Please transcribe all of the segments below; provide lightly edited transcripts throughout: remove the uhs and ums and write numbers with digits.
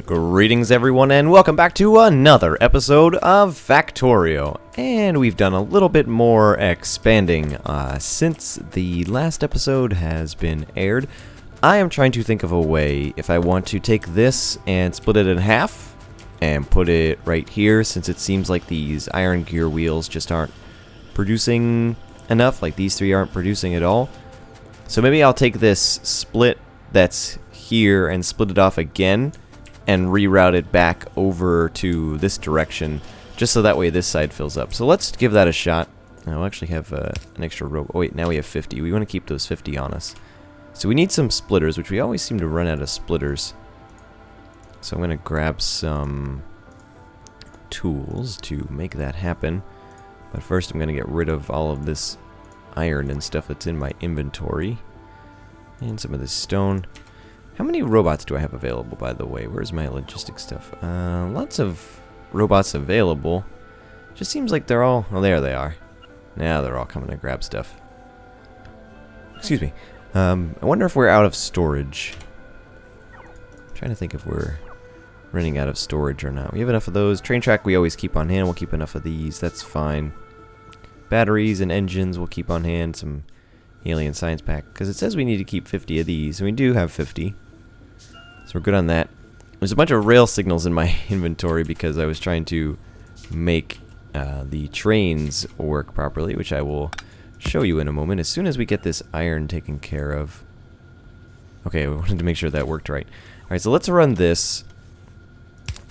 Greetings everyone and welcome back to another episode of Factorio. And we've done a little bit more expanding since the last episode has been aired. I am trying to think of a way if I want to take this and split it in half and put it right here, since it seems like these iron gear wheels just aren't producing enough, like these three aren't producing at all. So maybe I'll take this split that's here and split it off again and reroute it back over to this direction, just so that way this side fills up. So let's give that a shot. I'll actually have an extra rope. Oh wait, now we have 50. We want to keep those 50 on us. So we need some splitters, which we always seem to run out of splitters. So I'm going to grab some tools to make that happen. But first I'm going to get rid of all of this iron and stuff that's in my inventory. And some of this stone. How many robots do I have available, by the way? Where's my logistics stuff? Lots of robots available. Just seems like they're all... Oh, there they are. Now they're all coming to grab stuff. Excuse me. I wonder if we're out of storage. I'm trying to think if we're running out of storage or not. We have enough of those. Train track we always keep on hand. We'll keep enough of these. That's fine. Batteries and engines we'll keep on hand. Some alien science pack. Because it says we need to keep 50 of these. And we do have 50. So we're good on that. There's a bunch of rail signals in my inventory because I was trying to make the trains work properly, which I will show you in a moment as soon as we get this iron taken care of. Okay, we wanted to make sure that worked right. Alright, so let's run this.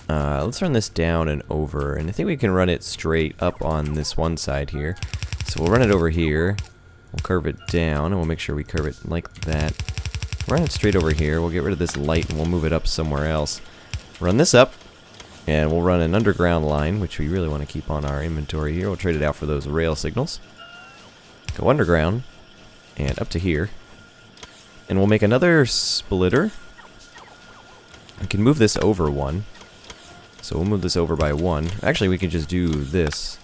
Let's run this down and over, and I think we can run it straight up on this one side here. So we'll run it over here. We'll curve it down, and we'll make sure we curve it like that. Run it straight over here. We'll get rid of this light and we'll move it up somewhere else. Run this up, and we'll run an underground line, which we really want to keep on our inventory here. We'll trade it out for those rail signals. Go underground and up to here. And we'll make another splitter. We can move this over one. So we'll move this over by one. Actually, we can just do this.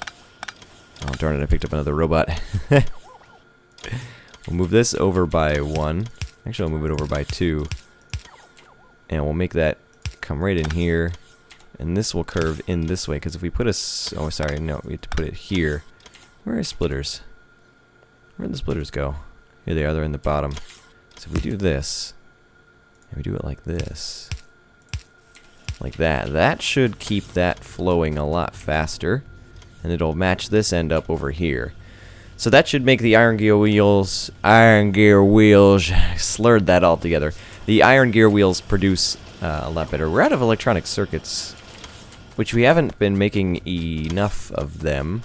Oh, darn it, I picked up another robot. We'll move this over by one. Actually, I'll move it over by 2. And we'll make that come right in here. And this will curve in this way, because if we put a... Oh, sorry, no, we have to put it here. Where are splitters? Where'd the splitters go? Here they are, they're in the bottom. So if we do this, and we do it like this, like that, that should keep that flowing a lot faster. And it'll match this end up over here. So that should make the iron gear wheels, slurred that all together. The iron gear wheels produce a lot better. We're out of electronic circuits, which we haven't been making enough of them.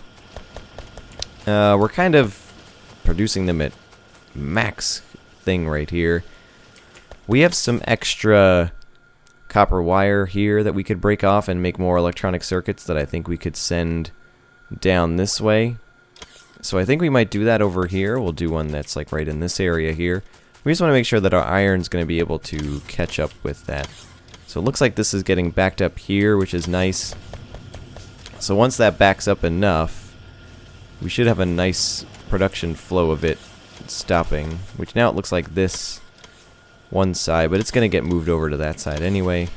We're kind of producing them at max thing right here. We have some extra copper wire here that we could break off and make more electronic circuits that I think we could send down this way. So I think we might do that over here. We'll do one that's like right in this area here. We just want to make sure that our iron's going to be able to catch up with that. So it looks like this is getting backed up here, which is nice. So once that backs up enough, we should have a nice production flow of it stopping. Which now it looks like this one side, but it's going to get moved over to that side anyway.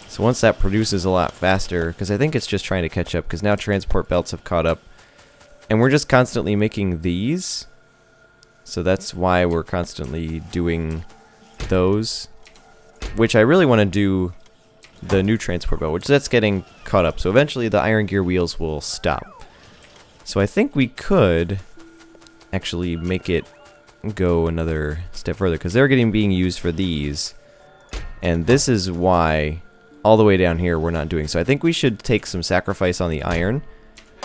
So once that produces a lot faster, because I think it's just trying to catch up, because now transport belts have caught up. And we're just constantly making these. So that's why we're constantly doing those. Which I really want to do the new transport belt, which that's getting caught up. So eventually the iron gear wheels will stop. So I think we could actually make it go another step further, because they're being used for these. And this is why all the way down here we're not doing. So I think we should take some sacrifice on the iron,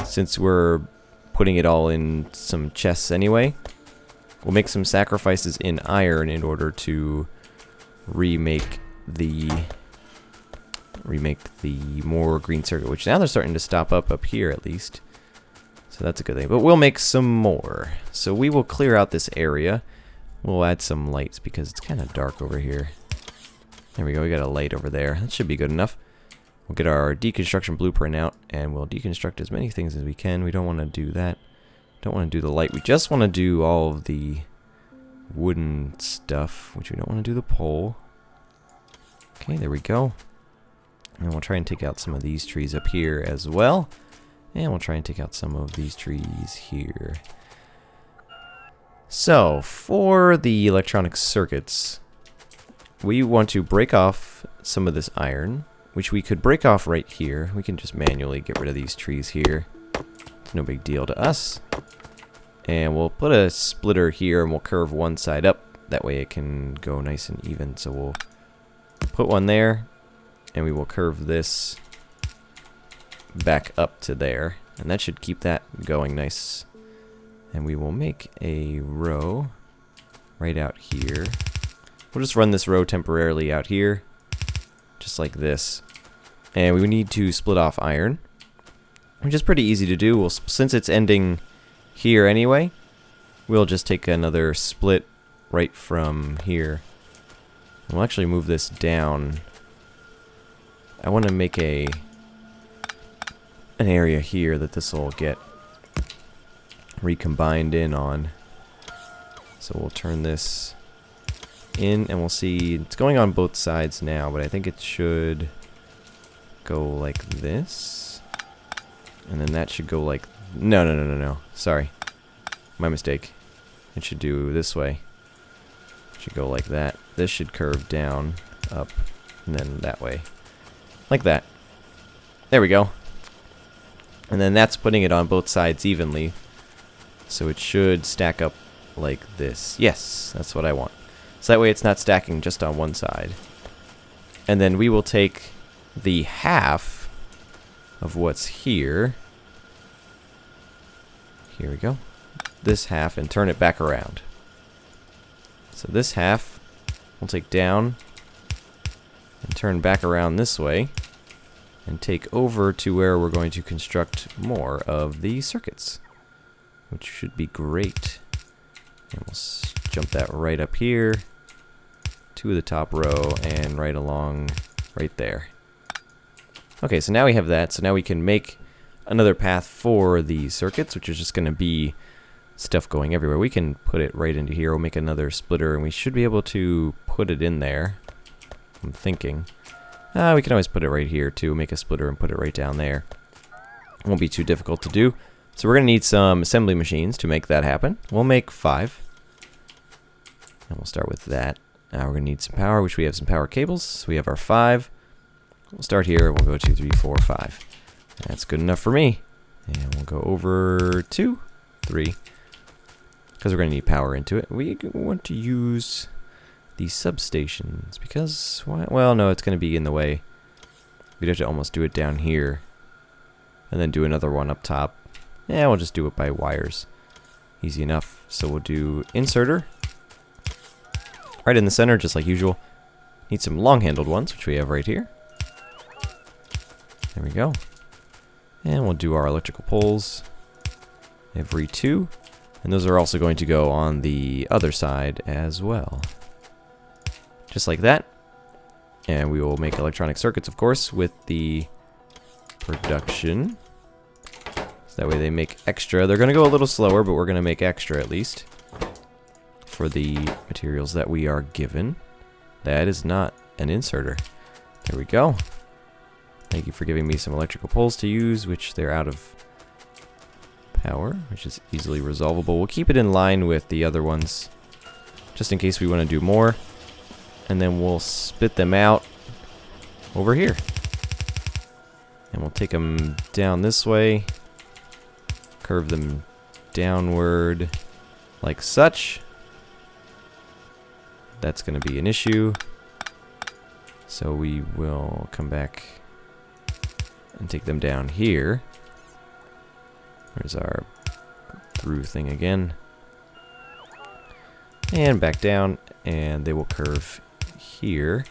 since we're putting it all in some chests anyway. We'll make some sacrifices in iron in order to remake the more green circuit, which now they're starting to stop up here at least. So that's a good thing. But we'll make some more. So we will clear out this area. We'll add some lights because it's kind of dark over here. There we go, we got a light over there. That should be good enough. We'll get our deconstruction blueprint out, and we'll deconstruct as many things as we can. We don't want to do that. Don't want to do the light. We just want to do all of the wooden stuff, which we don't want to do the pole. Okay, there we go. And we'll try and take out some of these trees up here as well. And we'll try and take out some of these trees here. So, for the electronic circuits, we want to break off some of this iron, which we could break off right here. We can just manually get rid of these trees here. It's no big deal to us. And we'll put a splitter here and we'll curve one side up. That way it can go nice and even. So we'll put one there and we will curve this back up to there. And that should keep that going nice. And we will make a row right out here. We'll just run this row temporarily out here, just like this. And we need to split off iron, which is pretty easy to do. Well, since it's ending here anyway, we'll just take another split right from here. And we'll actually move this down. I want to make an area here that this will get recombined in on. So we'll turn this in and we'll see it's going on both sides now, but I think it should go like this, and then that should go like no, sorry, my mistake. It should do this way. It should go like that. This should curve down, up, and then that way, like that. There we go. And then that's putting it on both sides evenly, so it should stack up like this. Yes, that's what I want. So that way it's not stacking just on one side. And then we will take the half of what's here. Here we go. This half and turn it back around. So this half we'll take down and turn back around this way and take over to where we're going to construct more of the circuits, which should be great. And we'll jump that right up here to the top row and right along right there. Okay, so now we have that. So now we can make another path for the circuits, which is just going to be stuff going everywhere. We can put it right into here. We'll make another splitter, and we should be able to put it in there. I'm thinking. We can always put it right here, too. Make a splitter and put it right down there. Won't be too difficult to do. So we're going to need some assembly machines to make that happen. We'll make 5. And we'll start with that. Now we're going to need some power, which we have some power cables. So we have our 5. We'll start here. We'll go 2, 3, 4, 5. That's good enough for me. And we'll go over 2, 3. Because we're going to need power into it. We want to use these substations because, well, no, it's going to be in the way. We'd have to almost do it down here. And then do another one up top. Yeah, we'll just do it by wires. Easy enough. So we'll do inserter. Right in the center, just like usual. Need some long-handled ones, which we have right here. There we go. And we'll do our electrical poles every 2. And those are also going to go on the other side as well. Just like that. And we will make electronic circuits, of course, with the production. So that way they make extra. They're going to go a little slower, but we're going to make extra at least for the materials that we are given. That is not an inserter. There we go. Thank you for giving me some electrical poles to use, which they're out of power, which is easily resolvable. We'll keep it in line with the other ones, just in case we want to do more. And then we'll spit them out over here. And we'll take them down this way, curve them downward like such. That's going to be an issue. So we will come back and take them down here. There's our through thing again. And back down, and they will curve here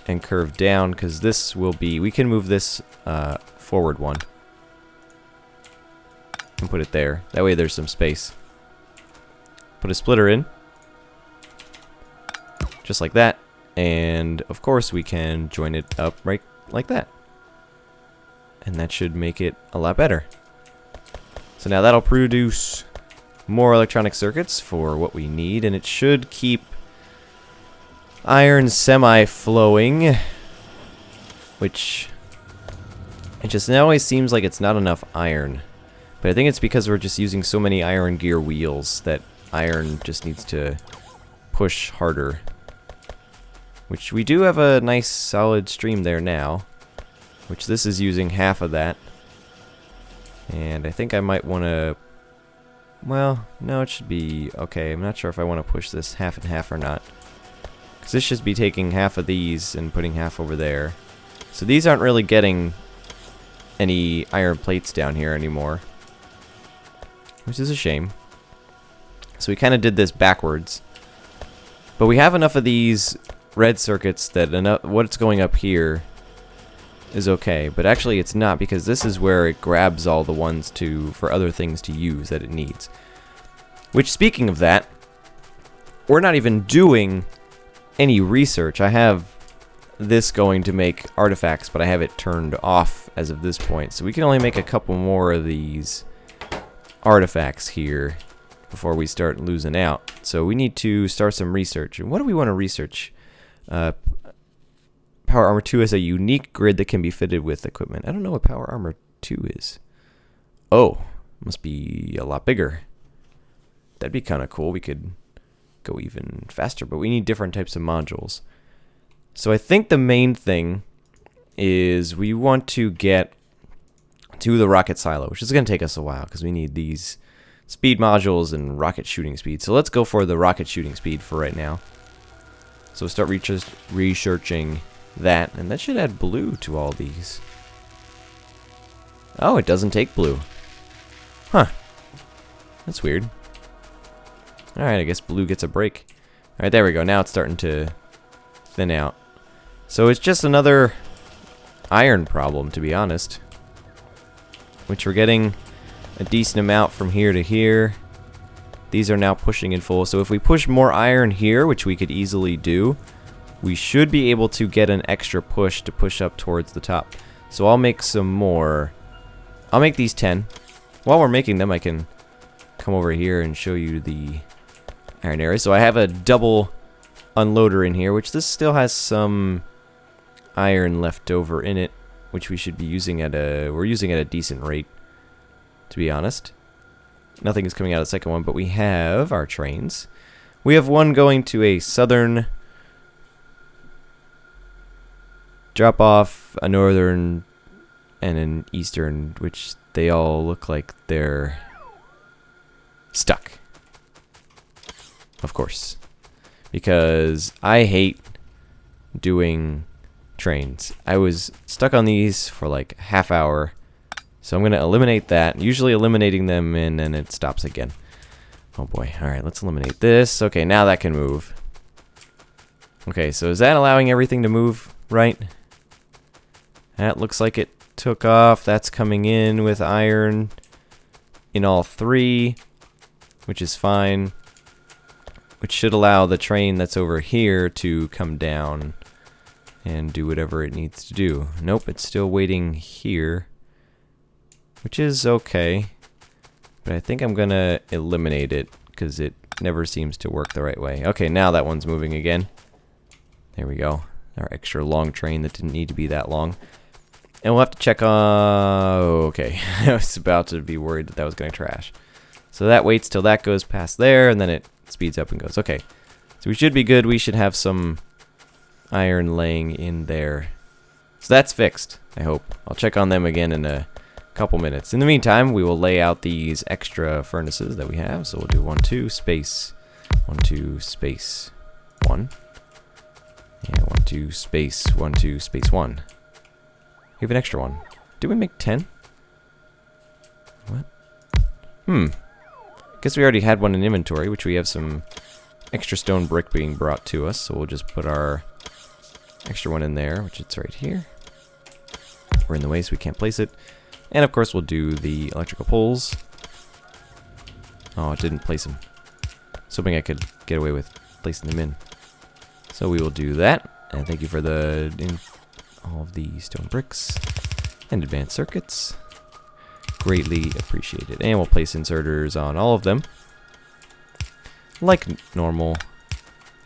and curve down, because this will be, we can move this forward one and put it there. That way there's some space. Put a splitter in, just like that, and of course we can join it up right like that. And that should make it a lot better. So now that'll produce more electronic circuits for what we need, and it should keep iron semi-flowing which it just always seems like it's not enough iron. But I think it's because we're just using so many iron gear wheels that iron just needs to push harder. Which we do have a nice solid stream there now, which this is using half of that. And I think I might want to, well, no, it should be okay. I'm not sure if I want to push this half and half or not, because this should be taking half of these and putting half over there. So these aren't really getting any iron plates down here anymore, which is a shame. So we kind of did this backwards. But we have enough of these red circuits that what's going up here is okay. But actually it's not, because this is where it grabs all the ones for other things to use that it needs. Which, speaking of that, we're not even doing any research. I have this going to make artifacts, but I have it turned off as of this point. So we can only make a couple more of these artifacts here before we start losing out. So we need to start some research. And what do we want to research? Power Armor 2 has a unique grid that can be fitted with equipment. I don't know what Power Armor 2 is. Oh, must be a lot bigger. That'd be kind of cool. We could go even faster, but we need different types of modules. So I think the main thing is we want to get to the rocket silo, which is going to take us a while because we need these speed modules and rocket shooting speed. So let's go for the rocket shooting speed for right now. So we'll start researching that, and that should add blue to all these. Oh, it doesn't take blue. Huh. That's weird. Alright, I guess blue gets a break. Alright, there we go. Now it's starting to thin out. So it's just another iron problem, to be honest. Which we're getting a decent amount from here to here. These are now pushing in full. So if we push more iron here, which we could easily do, we should be able to get an extra push to push up towards the top. So I'll make some more. I'll make these 10. While we're making them, I can come over here and show you the iron area. So I have a double unloader in here, which this still has some iron left over in it, which we should be using we're using at a decent rate, to be honest. Nothing is coming out of the second one, but we have our trains. We have one going to a southern drop off, a northern, and an eastern, which they all look like they're stuck. Of course. Because I hate doing trains. I was stuck on these for like a half hour. So I'm going to eliminate that. Usually eliminating them and then it stops again. Oh boy. Alright, let's eliminate this. Okay, now that can move. Okay, so is that allowing everything to move right? That looks like it took off. That's coming in with iron in all three, which is fine. Which should allow the train that's over here to come down and do whatever it needs to do. Nope, it's still waiting here, which is okay. But I think I'm going to eliminate it because it never seems to work the right way. Okay, now that one's moving again. There we go. Our extra long train that didn't need to be that long. And we'll have to check on... okay, I was about to be worried that that was going to crash. So that waits till that goes past there, and then it speeds up and goes. Okay, so we should be good. We should have some iron laying in there. So that's fixed, I hope. I'll check on them again in a couple minutes. In the meantime, we will lay out these extra furnaces that we have. So we'll do 1, 2, space. 1, 2, space. 1. Yeah, 1, 2, space. 1, 2, space 1. We have an extra one. Did we make 10? What? Guess we already had one in inventory, which we have some extra stone brick being brought to us. So we'll just put our extra one in there, which it's right here. We're in the way, so we can't place it. And of course, we'll do the electrical poles. Oh, it didn't place them. I was hoping I could get away with placing them in. So we will do that. And thank you for all of the stone bricks and advanced circuits. Greatly appreciated. And we'll place inserters on all of them, like normal,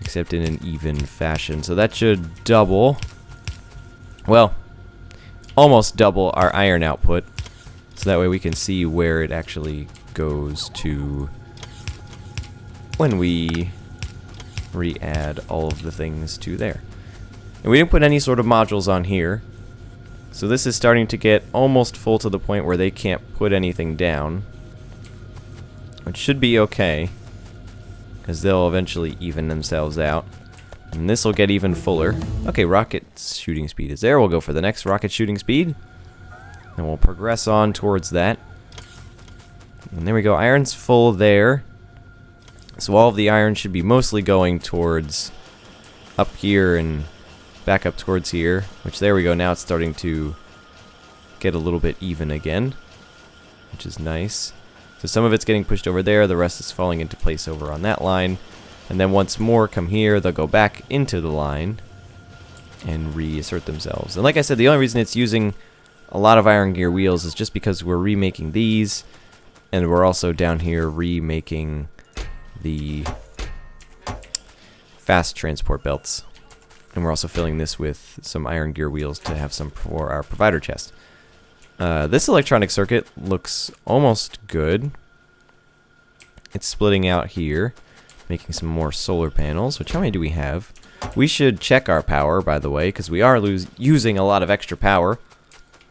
except in an even fashion. So that should double. Well, almost double our iron output. So that way we can see where it actually goes to when we re-add all of the things to there. And we didn't put any sort of modules on here. So this is starting to get almost full to the point where they can't put anything down. Which should be okay, because they'll eventually even themselves out. And this will get even fuller. Okay, rocket shooting speed is there. We'll go for the next rocket shooting speed. And we'll progress on towards that. And there we go. Iron's full there. So all of the iron should be mostly going towards up here and back up towards here. Which, there we go. Now it's starting to get a little bit even again, which is nice. So some of it's getting pushed over there. The rest is falling into place over on that line. And then once more come here, they'll go back into the line and reassert themselves. And like I said, the only reason it's using a lot of iron gear wheels is just because we're remaking these, and we're also down here remaking the fast transport belts. And we're also filling this with some iron gear wheels to have some for our provider chest. This electronic circuit looks almost good. It's splitting out here, making some more solar panels. Which, how many do we have? We should check our power, by the way, because we are using a lot of extra power.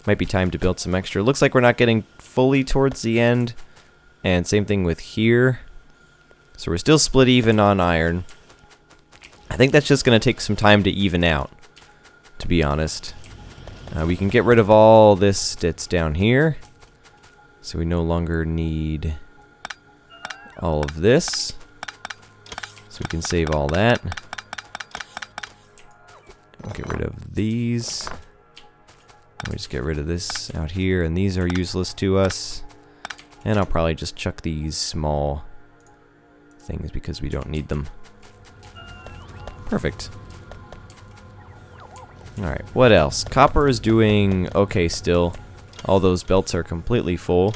Might be time to build some extra. Looks like we're not getting fully towards the end. And same thing with here. So we're still split even on iron. I think that's just going to take some time to even out, to be honest. We can get rid of all this that's down here. So we no longer need all of this. So we can save all that. We'll get rid of these. We just get rid of this out here, and these are useless to us. And I'll probably just chuck these small things because we don't need them. Perfect. Alright, what else? Copper is doing okay still. All those belts are completely full,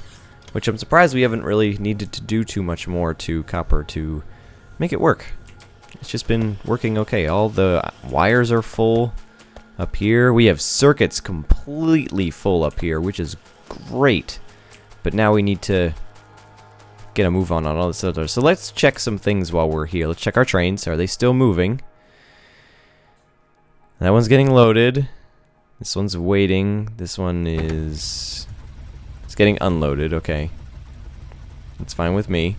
which I'm surprised we haven't really needed to do too much more to copper to make it work. It's just been working okay. All the wires are full up here. We have circuits completely full up here, which is great. But now we need to get a move on all this other. So let's check some things while we're here. Let's check our trains. Are they still moving? That one's getting loaded. This one's waiting. This one is... It's getting unloaded. Okay. It's fine with me.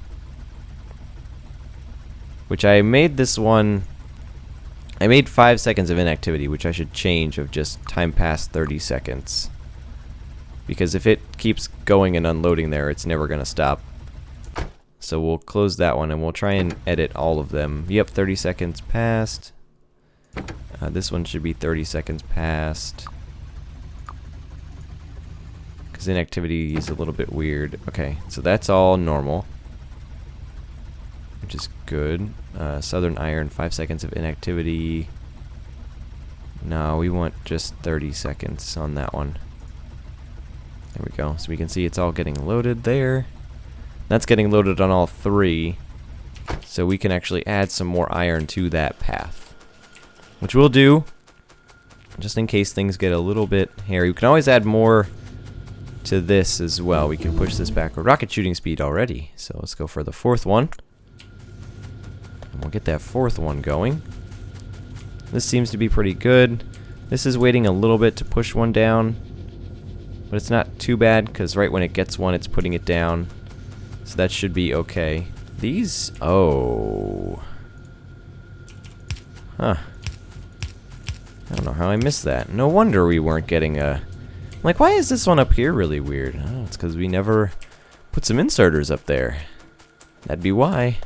Which I made this one... I made 5 seconds of inactivity, which I should change of just time past 30 seconds. Because if it keeps going and unloading there, it's never going to stop. So we'll close that one and we'll try and edit all of them. Yep, 30 seconds past. This one should be 30 seconds past. Because inactivity is a little bit weird. Okay, so that's all normal, which is good. Southern Iron, 5 seconds of inactivity. No, we want just 30 seconds on that one. There we go. So we can see it's all getting loaded there. That's getting loaded on all three. So we can actually add some more iron to that path, which we'll do, just in case things get a little bit hairy. We can always add more to this as well. We can push this back. Rocket shooting speed already. So let's go for the fourth one. And we'll get that fourth one going. This seems to be pretty good. This is waiting a little bit to push one down, but it's not too bad because right when it gets one, it's putting it down. So that should be okay. These... Oh. Huh. I don't know how I missed that. No wonder we weren't getting a... Like, why is this one up here really weird? Oh, it's because we never put some inserters up there. That'd be why.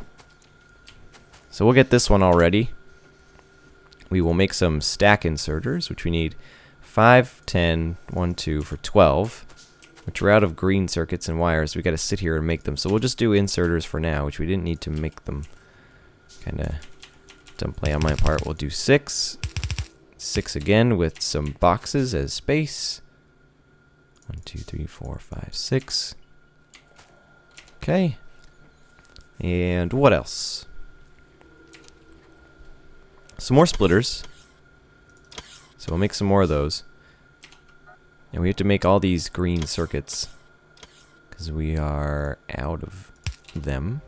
So we'll get this one already. We will make some stack inserters, which we need 5, 10, 1, 2 for 12. Which we're out of green circuits and wires. We got to sit here and make them. So we'll just do inserters for now, which we didn't need to make them. Kind of dumb play on my part. We'll do 6. 6 again with some boxes as space. 1, 2, 3, 4, 5, 6. Okay. And what else? Some more splitters. So we'll make some more of those. And we have to make all these green circuits, because we are out of them.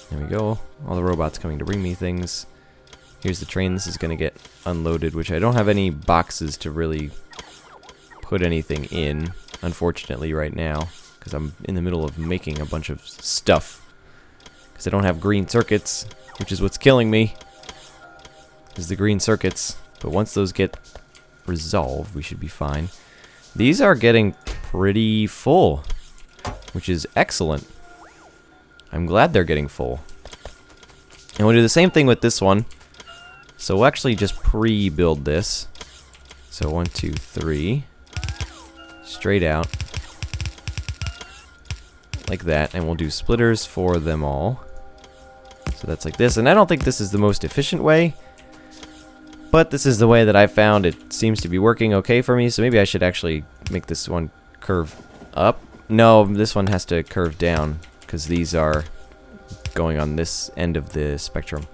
There we go. All the robots coming to bring me things. Here's the train. This is going to get unloaded, which I don't have any boxes to really put anything in, unfortunately, right now, because I'm in the middle of making a bunch of stuff. Because I don't have green circuits, which is what's killing me, is the green circuits. But once those get resolved, we should be fine. These are getting pretty full, which is excellent. I'm glad they're getting full. And we'll do the same thing with this one. So we'll actually just pre-build this. So 1, 2, 3. Straight out. Like that. And we'll do splitters for them all. So that's like this. And I don't think this is the most efficient way, but this is the way that I found. It seems to be working okay for me. So maybe I should actually make this one curve up. No, this one has to curve down, because these are going on this end of the spectrum.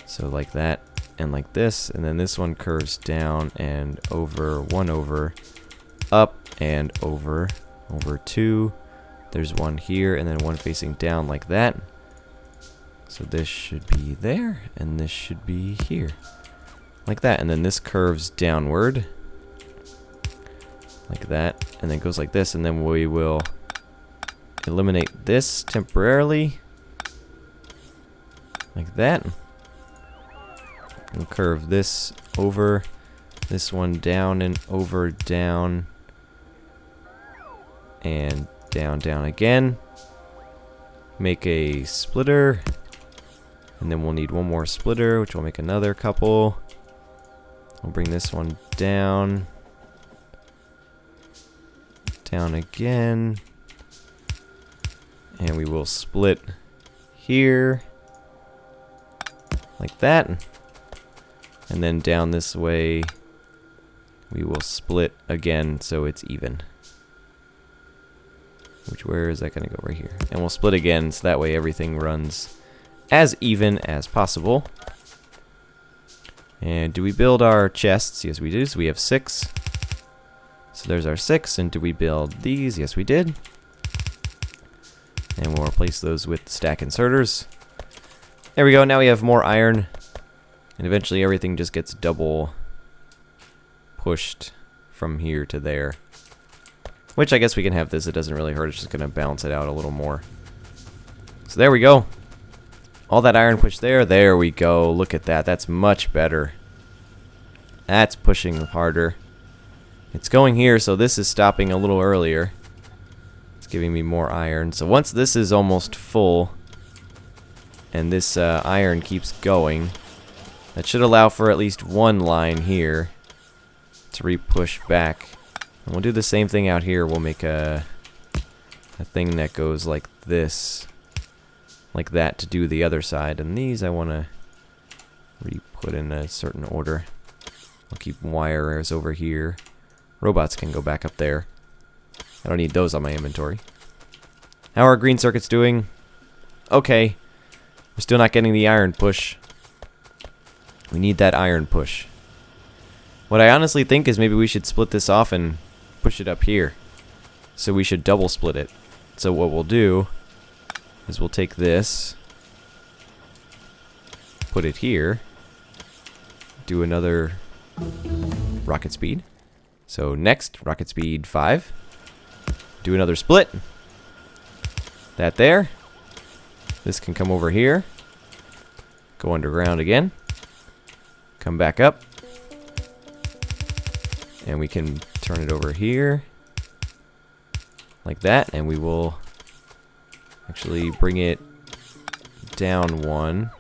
So like that, and like this, and then this one curves down and over, 1 over, up and over 2. There's one here, and then one facing down like that. So this should be there, and this should be here. Like that, and then this curves downward. Like that, and then goes like this, and then we will eliminate this temporarily. Like that. And curve this over, this one down and over, down, and down, down again. Make a splitter, and then we'll need one more splitter, which will make another couple. We'll bring this one down, down again, and we will split here, like that. And then down this way, we will split again so it's even. Where is that going to go? Right here. And we'll split again so that way everything runs as even as possible. And do we build our chests? Yes, we do. So we have 6. So there's our 6. And do we build these? Yes, we did. And we'll replace those with stack inserters. There we go. Now we have more iron. And eventually everything just gets double pushed from here to there. Which I guess we can have this. It doesn't really hurt. It's just going to balance it out a little more. So there we go. All that iron pushed there. There we go. Look at that. That's much better. That's pushing harder. It's going here, so this is stopping a little earlier. It's giving me more iron. So once this is almost full, and this iron keeps going, that should allow for at least one line here to re-push back. And we'll do the same thing out here. We'll make a thing that goes like this, like that, to do the other side. And these I want to re-put in a certain order. I'll keep wires over here. Robots can go back up there. I don't need those on my inventory. How are green circuits doing? Okay. We're still not getting the iron push. We need that iron push. What I honestly think is maybe we should split this off and push it up here. So we should double split it. So what we'll do is we'll take this, put it here, do another rocket speed. So next, rocket speed 5. Do another split. That there. This can come over here. Go underground again. Come back up. And we can turn it over here. Like that. And we will actually bring it down 1.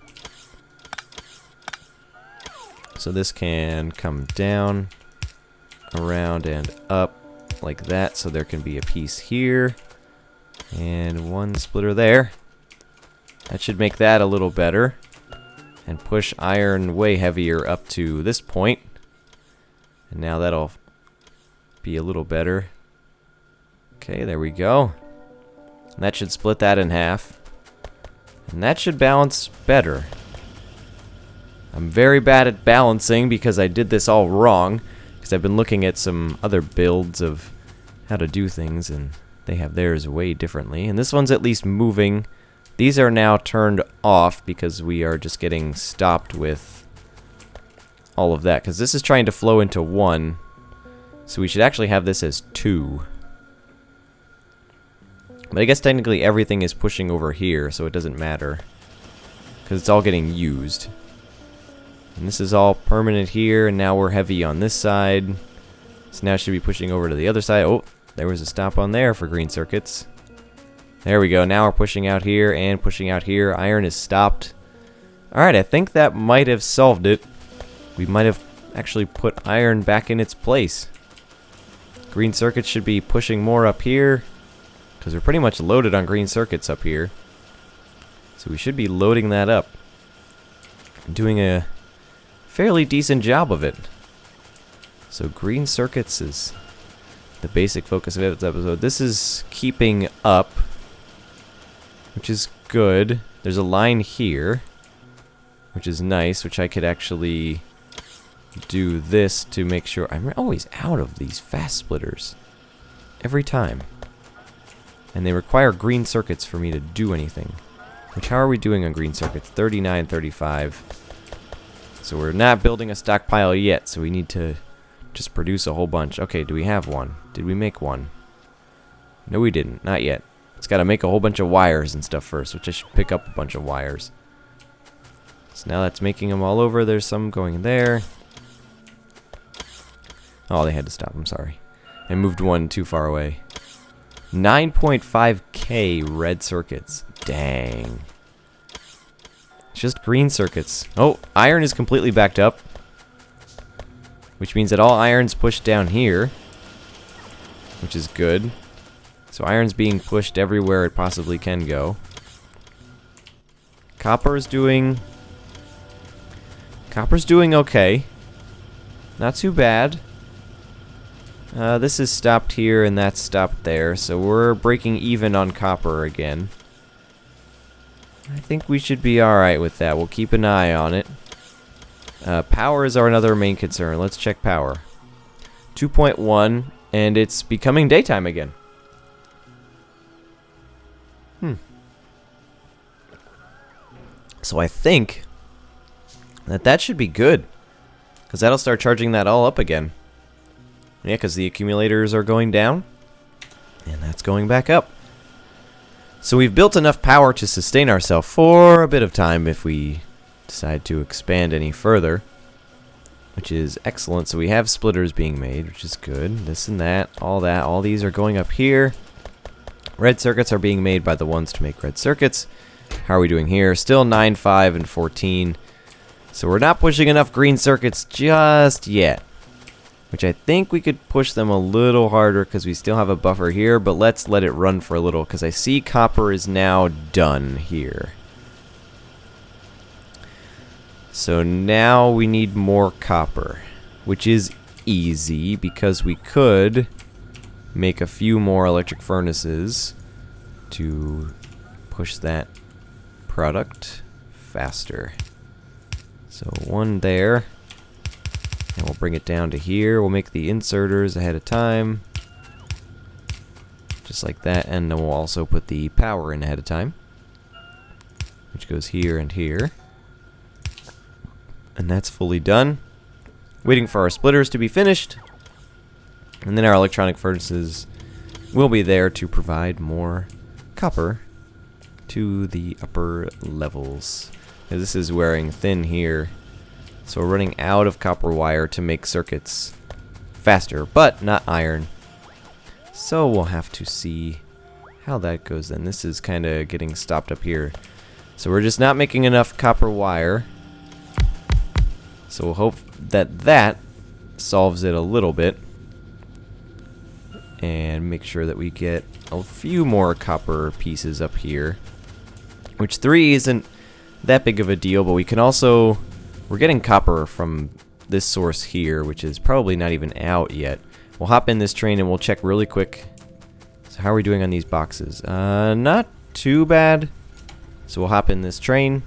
So this can come down, around, and up like that. So there can be a piece here. And one splitter there. That should make that a little better. And push iron way heavier up to this point. And now that'll be a little better. Okay, there we go. And that should split that in half. And that should balance better. I'm very bad at balancing because I did this all wrong. because I've been looking at some other builds of how to do things, and they have theirs way differently. And this one's at least moving. These are now turned off because we are just getting stopped with all of that, because this is trying to flow into 1, so we should actually have this as 2. But I guess technically everything is pushing over here, so it doesn't matter, because it's all getting used. And this is all permanent here, and now we're heavy on this side. So now it should be pushing over to the other side. Oh, there was a stop on there for green circuits. There we go. Now we're pushing out here and pushing out here. Iron is stopped. Alright, I think that might have solved it. We might have actually put iron back in its place. Green circuits should be pushing more up here, because we're pretty much loaded on green circuits up here. So we should be loading that up. Doing a fairly decent job of it. So green circuits is the basic focus of this episode. This is keeping up, which is good. There's a line here, which is nice, which I could actually do this to make sure. I'm always out of these fast splitters. Every time. And they require green circuits for me to do anything. Which, how are we doing on green circuits? 39, 35. So we're not building a stockpile yet, so we need to just produce a whole bunch. Okay, do we have one? Did we make one? No, we didn't. Not yet. It's got to make a whole bunch of wires and stuff first, which I should pick up a bunch of wires. So now that's making them all over. There's some going there. Oh, they had to stop. I'm sorry. I moved one too far away. 9.5k red circuits. Dang. It's just green circuits. Oh, iron is completely backed up, which means that all iron's pushed down here, which is good. So iron's being pushed everywhere it possibly can go. Copper's doing okay. Not too bad. This is stopped here and that's stopped there, so we're breaking even on copper again. I think we should be alright with that. We'll keep an eye on it. Power is our another main concern. Let's check power. 2.1, and it's becoming daytime again. So I think that should be good, because that'll start charging that all up again. Yeah, because the accumulators are going down, and that's going back up. So we've built enough power to sustain ourselves for a bit of time if we decide to expand any further, which is excellent. So we have splitters being made, which is good. This and that, all these are going up here. Red circuits are being made by the ones to make red circuits. How are we doing here? Still 9, 5, and 14. So we're not pushing enough green circuits just yet, which I think we could push them a little harder because we still have a buffer here, but let's let it run for a little because I see copper is now done here. So now we need more copper, which is easy because we could make a few more electric furnaces to push that product faster. So one there. And we'll bring it down to here. We'll make the inserters ahead of time. Just like that. And then we'll also put the power in ahead of time, which goes here and here. And that's fully done. Waiting for our splitters to be finished. And then our electronic furnaces will be there to provide more copper to the upper levels. Because this is wearing thin here. So we're running out of copper wire to make circuits faster, but not iron. So we'll have to see how that goes then. This is kind of getting stopped up here. So we're just not making enough copper wire. So we'll hope that that solves it a little bit. And make sure that we get a few more copper pieces up here. Which 3 isn't that big of a deal, but we can also... We're getting copper from this source here, which is probably not even out yet. We'll hop in this train and we'll check really quick. So how are we doing on these boxes? Not too bad. So we'll hop in this train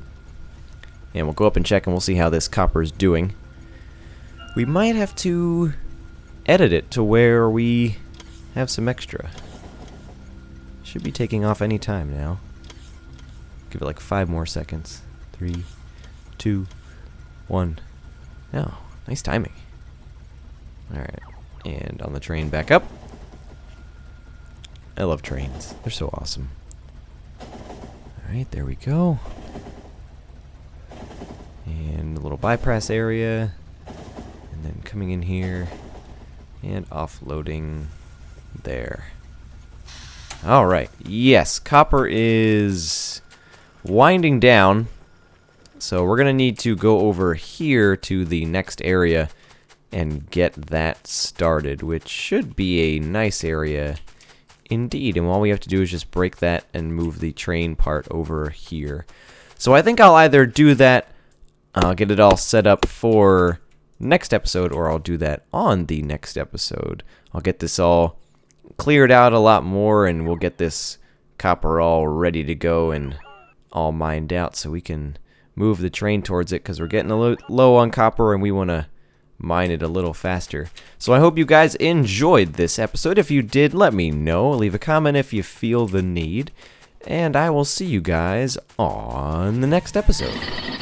and we'll go up and check and we'll see how this copper is doing. We might have to edit it to where we have some extra. Should be taking off any time now. Give it like 5 more seconds. 3, 2, 1. Oh, nice timing. Alright, and on the train back up. I love trains. They're so awesome. Alright, there we go. And a little bypass area. And then coming in here and offloading there. Alright, yes, copper is winding down. So we're going to need to go over here to the next area and get that started, which should be a nice area indeed. And all we have to do is just break that and move the train part over here. So I think I'll either do that, I'll get it all set up for next episode, or I'll do that on the next episode. I'll get this all cleared out a lot more, and we'll get this copper all ready to go and all mined out so we can move the train towards it, because we're getting a low on copper and we want to mine it a little faster. So I hope you guys enjoyed this episode. If you did, let me know. Leave a comment if you feel the need. And I will see you guys on the next episode.